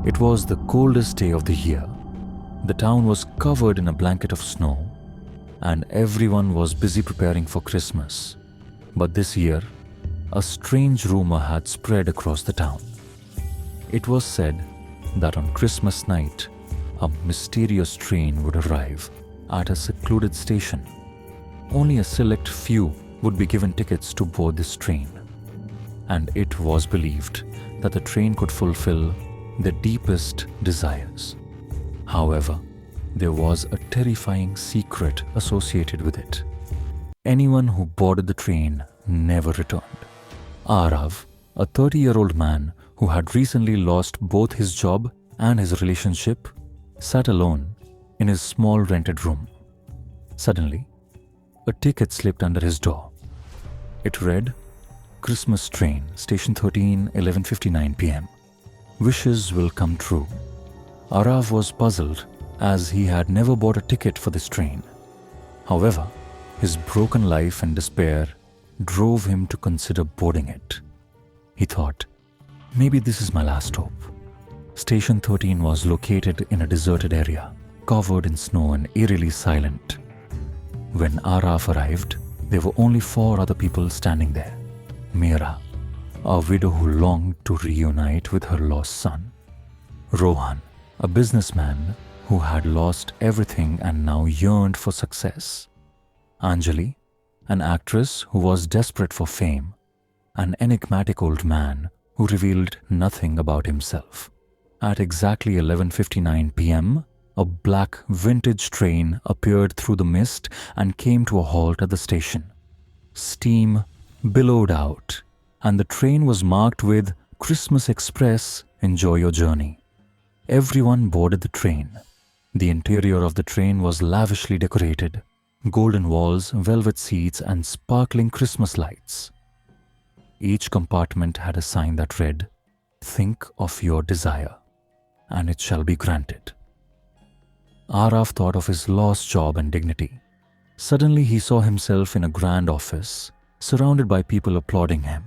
It was the coldest day of the year. The town was covered in a blanket of snow, and everyone was busy preparing for Christmas. But this year, a strange rumor had spread across the town. It was said that on Christmas night, a mysterious train would arrive at a secluded station. Only a select few would be given tickets to board this train, and it was believed that the train could fulfill their deepest desires. However, there was a terrifying secret associated with it. Anyone who boarded the train never returned. Arav, a 30-year-old man who had recently lost both his job and his relationship, sat alone in his small rented room. Suddenly, a ticket slipped under his door. It read, "Christmas train, station 13, 11:59 p.m. Wishes will come true." Arav was puzzled as he had never bought a ticket for this train. However, his broken life and despair drove him to consider boarding it. He thought, maybe this is my last hope. Station 13 was located in a deserted area, covered in snow and eerily silent. When Arav arrived, there were only 4 other people standing there. Meera, a widow who longed to reunite with her lost son. Rohan, a businessman who had lost everything and now yearned for success. Anjali, an actress who was desperate for fame. An enigmatic old man who revealed nothing about himself. At exactly 11:59 p.m., a black vintage train appeared through the mist and came to a halt at the station. Steam billowed out, and the train was marked with "Christmas Express, enjoy your journey." Everyone boarded the train. The interior of the train was lavishly decorated, golden walls, velvet seats, and sparkling Christmas lights. Each compartment had a sign that read, "Think of your desire, and it shall be granted." Arav thought of his lost job and dignity. Suddenly he saw himself in a grand office, surrounded by people applauding him.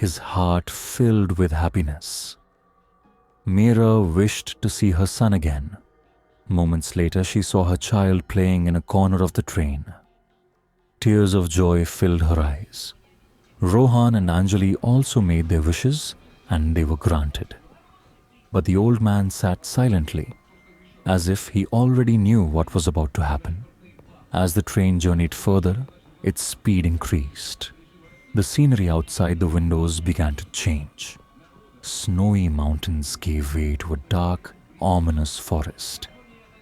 His heart filled with happiness. Meera wished to see her son again. Moments later, she saw her child playing in a corner of the train. Tears of joy filled her eyes. Rohan and Anjali also made their wishes, and they were granted. But the old man sat silently, as if he already knew what was about to happen. As the train journeyed further, its speed increased. The scenery outside the windows began to change. Snowy mountains gave way to a dark, ominous forest.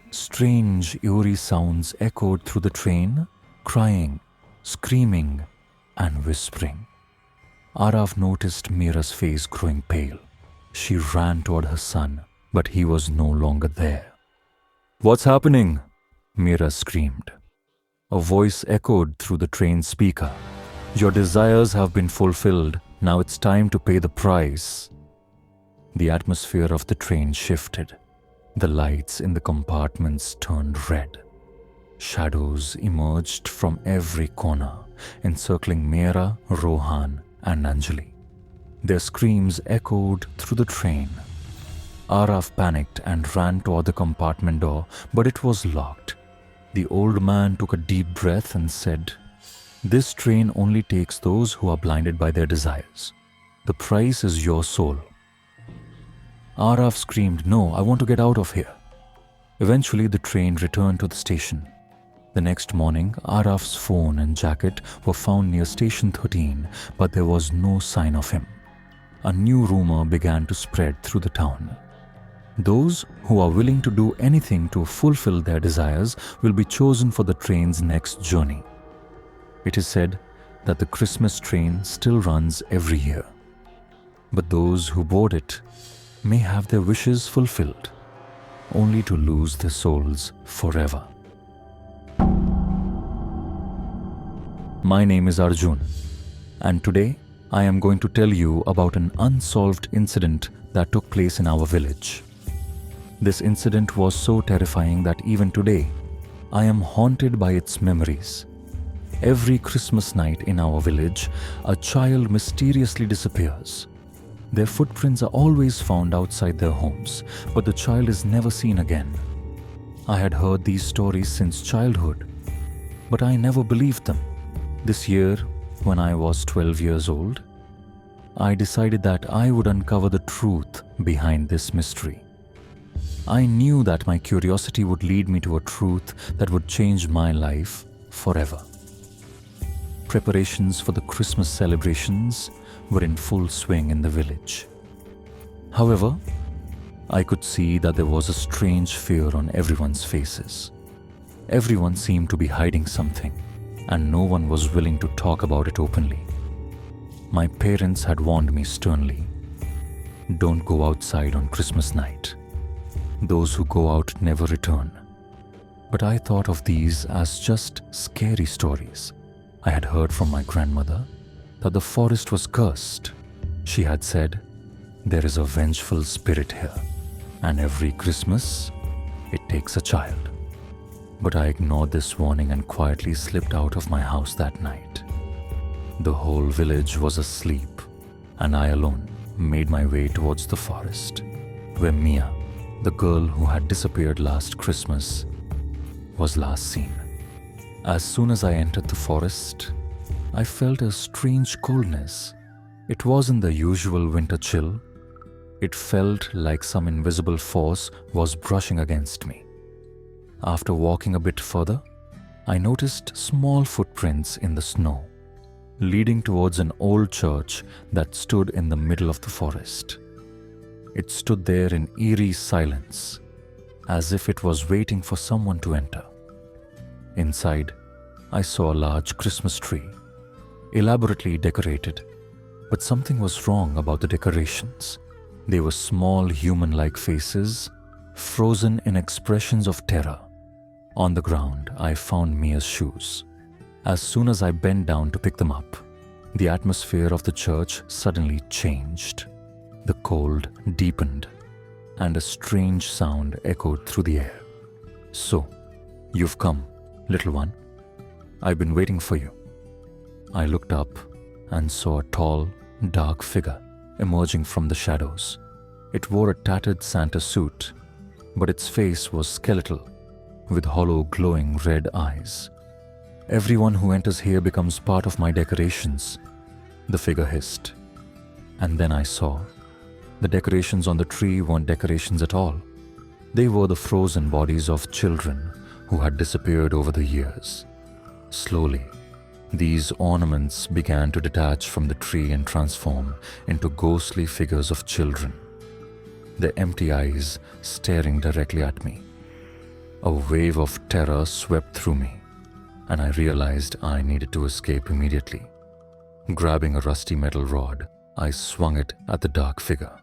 Strange, eerie sounds echoed through the train, crying, screaming, and whispering. Arav noticed Meera's face growing pale. She ran toward her son, but he was no longer there. "What's happening?" Meera screamed. A voice echoed through the train speaker. "Your desires have been fulfilled. Now it's time to pay the price." The atmosphere of the train shifted. The lights in the compartments turned red. Shadows emerged from every corner, encircling Meera, Rohan, and Anjali. Their screams echoed through the train. Arav panicked and ran toward the compartment door, but it was locked. The old man took a deep breath and said, "This train only takes those who are blinded by their desires. The price is your soul." Arav screamed, "No, I want to get out of here." Eventually, the train returned to the station. The next morning, Arav's phone and jacket were found near Station 13, but there was no sign of him. A new rumor began to spread through the town. Those who are willing to do anything to fulfill their desires will be chosen for the train's next journey. It is said that the Christmas train still runs every year, but those who board it may have their wishes fulfilled, only to lose their souls forever. My name is Arjun, and today I am going to tell you about an unsolved incident that took place in our village. This incident was so terrifying that even today, I am haunted by its memories. Every Christmas night in our village, a child mysteriously disappears. Their footprints are always found outside their homes, but the child is never seen again. I had heard these stories since childhood, but I never believed them. This year, when I was 12 years old, I decided that I would uncover the truth behind this mystery. I knew that my curiosity would lead me to a truth that would change my life forever. Preparations for the Christmas celebrations were in full swing in the village. However, I could see that there was a strange fear on everyone's faces. Everyone seemed to be hiding something, and no one was willing to talk about it openly. My parents had warned me sternly, "Don't go outside on Christmas night. Those who go out never return." But I thought of these as just scary stories. I had heard from my grandmother that the forest was cursed. She had said, "There is a vengeful spirit here, and every Christmas, it takes a child." But I ignored this warning and quietly slipped out of my house that night. The whole village was asleep, and I alone made my way towards the forest, where Mia, the girl who had disappeared last Christmas, was last seen. As soon as I entered the forest, I felt a strange coldness. It wasn't the usual winter chill. It felt like some invisible force was brushing against me. After walking a bit further, I noticed small footprints in the snow, leading towards an old church that stood in the middle of the forest. It stood there in eerie silence, as if it was waiting for someone to enter. Inside, I saw a large Christmas tree, elaborately decorated, but something was wrong about the decorations. They were small human-like faces, frozen in expressions of terror. On the ground, I found Mia's shoes. As soon as I bent down to pick them up, the atmosphere of the church suddenly changed. The cold deepened, and a strange sound echoed through the air. "So, you've come, little one. I've been waiting for you." I looked up and saw a tall, dark figure emerging from the shadows. It wore a tattered Santa suit, but its face was skeletal, with hollow, glowing red eyes. "Everyone who enters here becomes part of my decorations," the figure hissed. And then I saw the decorations on the tree weren't decorations at all. They were the frozen bodies of children who had disappeared over the years. Slowly, these ornaments began to detach from the tree and transform into ghostly figures of children, their empty eyes staring directly at me. A wave of terror swept through me, and I realized I needed to escape immediately. Grabbing a rusty metal rod, I swung it at the dark figure.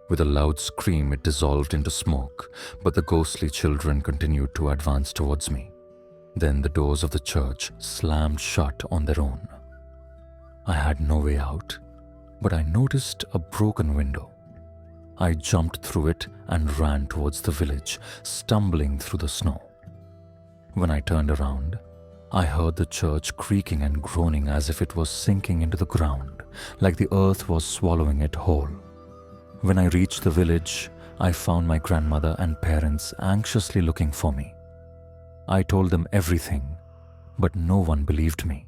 With a loud scream, it dissolved into smoke, but the ghostly children continued to advance towards me. Then the doors of the church slammed shut on their own. I had no way out, but I noticed a broken window. I jumped through it and ran towards the village, stumbling through the snow. When I turned around, I heard the church creaking and groaning as if it was sinking into the ground, like the earth was swallowing it whole. When I reached the village, I found my grandmother and parents anxiously looking for me. I told them everything, but no one believed me.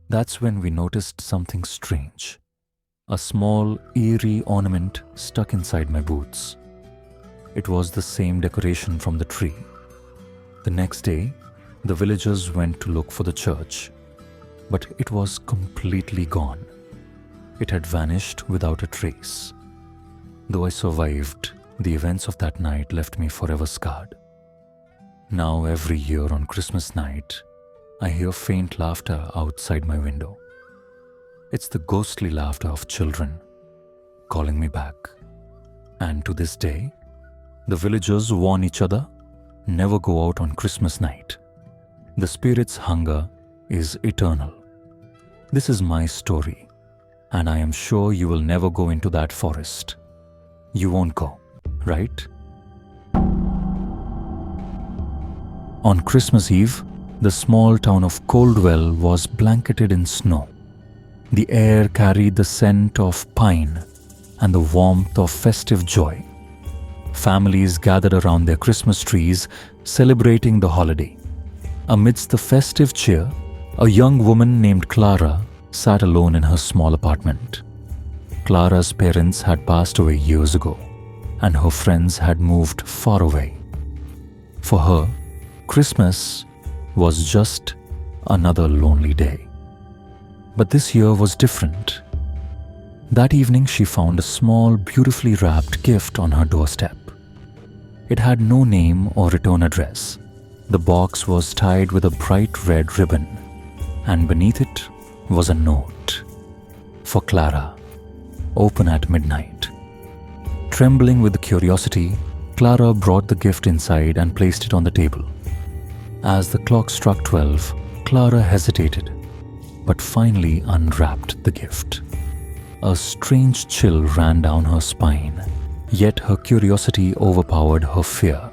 That's when we noticed something strange. A small, eerie ornament stuck inside my boots. It was the same decoration from the tree. The next day, the villagers went to look for the church, but it was completely gone. It had vanished without a trace. Though I survived, the events of that night left me forever scarred. Now every year on Christmas night, I hear faint laughter outside my window. It's the ghostly laughter of children calling me back. And to this day, the villagers warn each other, never go out on Christmas night. The spirit's hunger is eternal. This is my story, and I am sure you will never go into that forest. You won't go, right? On Christmas Eve, the small town of Coldwell was blanketed in snow. The air carried the scent of pine, and the warmth of festive joy. Families gathered around their Christmas trees, celebrating the holiday. Amidst the festive cheer, a young woman named Clara sat alone in her small apartment. Clara's parents had passed away years ago, and her friends had moved far away. For her, Christmas was just another lonely day. But this year was different. That evening, she found a small, beautifully wrapped gift on her doorstep. It had no name or return address. The box was tied with a bright red ribbon, and beneath it was a note. For Clara, open at midnight. Trembling with curiosity, Clara brought the gift inside and placed it on the table. As the clock struck 12, Clara hesitated, but finally unwrapped the gift. A strange chill ran down her spine, yet her curiosity overpowered her fear.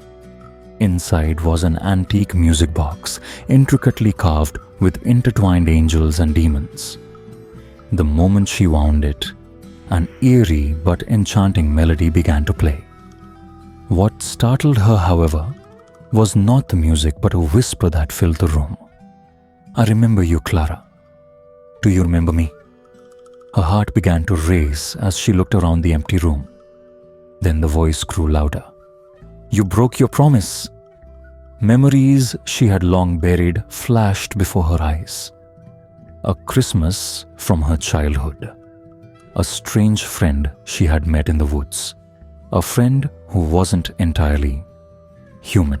Inside was an antique music box, intricately carved with intertwined angels and demons. The moment she wound it, an eerie but enchanting melody began to play. What startled her, however, was not the music but a whisper that filled the room. "I remember you, Clara. Do you remember me?" Her heart began to race as she looked around the empty room. Then the voice grew louder. "You broke your promise." Memories she had long buried flashed before her eyes. A Christmas from her childhood. A strange friend she had met in the woods. A friend who wasn't entirely human.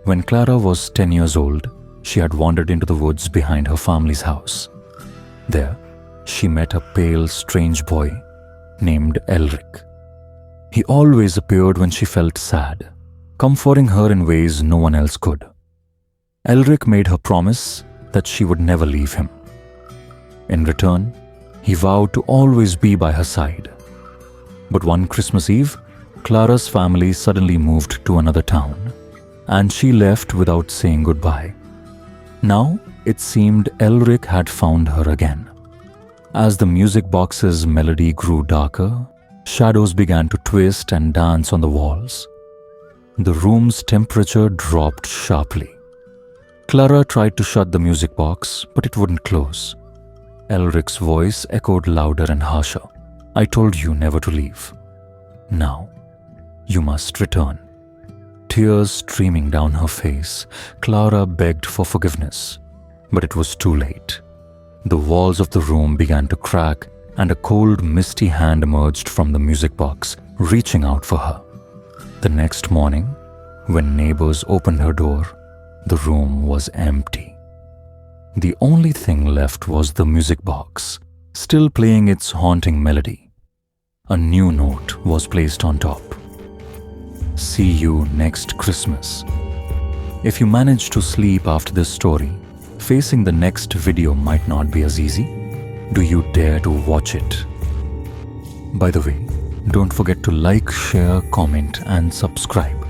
When Clara was 10 years old, she had wandered into the woods behind her family's house. There, she met a pale, strange boy named Elric. He always appeared when she felt sad, comforting her in ways no one else could. Elric made her promise that she would never leave him. In return, he vowed to always be by her side. But one Christmas Eve, Clara's family suddenly moved to another town, and she left without saying goodbye. Now, it seemed Elric had found her again. As the music box's melody grew darker, shadows began to twist and dance on the walls. The room's temperature dropped sharply. Clara tried to shut the music box, but it wouldn't close. Elric's voice echoed louder and harsher. "I told you never to leave. Now, you must return." Tears streaming down her face, Clara begged for forgiveness, but it was too late. The walls of the room began to crack, and a cold, misty hand emerged from the music box, reaching out for her. The next morning, when neighbors opened her door, the room was empty. The only thing left was the music box, still playing its haunting melody. A new note was placed on top. "See you next Christmas." If you manage to sleep after this story, facing the next video might not be as easy. Do you dare to watch it? By the way, don't forget to like, share, comment, and subscribe.